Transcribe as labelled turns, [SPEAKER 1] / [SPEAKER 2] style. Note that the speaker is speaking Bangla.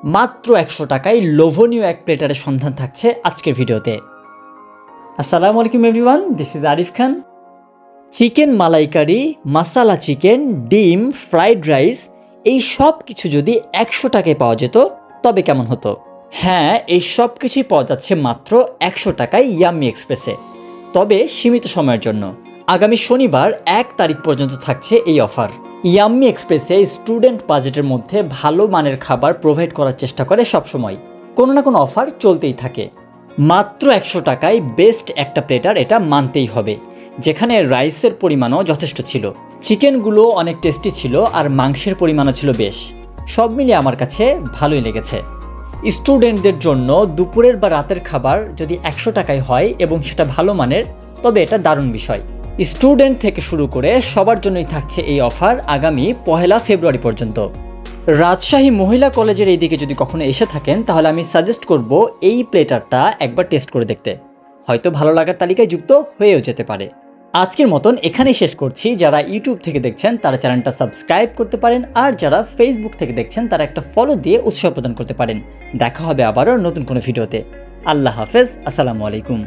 [SPEAKER 1] মাত্র 100 টাকায় লোভনীয় এক প্লেটারের সন্ধান থাকছে আজকের ভিডিওতে। আসসালামু আলাইকুম everyone, this is Arif Khan. Chicken malai curry, masala chicken, ডিম, ফ্রাইড রাইস এই সব কিছু যদি 100 টাকায় পাওয়া যেত তবে কেমন হতো? হ্যাঁ, এই সব কিছুই পাওয়া যাচ্ছে মাত্র 100 টাকায় ইয়াম্মি এক্সপ্রেসে, তবে সীমিত সময়ের জন্য। আগামী শনিবার 1 তারিখ পর্যন্ত থাকছে এই অফার। ইয়াম্মি এক্সপ্রেসে স্টুডেন্ট বাজেটের মধ্যে ভালো মানের খাবার প্রোভাইড করার চেষ্টা করে সবসময়। কোনো না কোনো অফার চলতেই থাকে। মাত্র 100 টাকায় বেস্ট একটা প্লেটার, এটা মানতেই হবে। যেখানে রাইসের পরিমাণও যথেষ্ট ছিল, চিকেনগুলো অনেক টেস্টি ছিল, আর মাংসের পরিমাণও ছিল বেশ। সব মিলিয়ে আমার কাছে ভালোই লেগেছে। স্টুডেন্টদের জন্য দুপুরের বা রাতের খাবার যদি 100 টাকায় হয় এবং সেটা ভালো মানের, তবে এটা দারুণ বিষয়। স্টুডেন্ট থেকে শুরু করে সবার জন্যই থাকছে এই অফার আগামী 1 ফেব্রুয়ারি পর্যন্ত। রাজশাহী মহিলা কলেজের এই দিকে যদি কখনো এসে থাকেন, তাহলে আমি সাজেস্ট করব এই প্লেটারটা একবার টেস্ট করে দেখতে। হয়তো ভালো লাগার তালিকায় যুক্ত হয়েও যেতে পারে। আজকের মতন এখানেই শেষ করছি। যারা ইউটিউব থেকে দেখছেন তারা চ্যানেলটা সাবস্ক্রাইব করতে পারেন, আর যারা ফেসবুক থেকে দেখছেন তারা একটা ফলো দিয়ে উৎসাহ প্রদান করতে পারেন। দেখা হবে আবারও নতুন কোনো ভিডিওতে। আল্লাহ হাফেজ, আসসালামু আলাইকুম।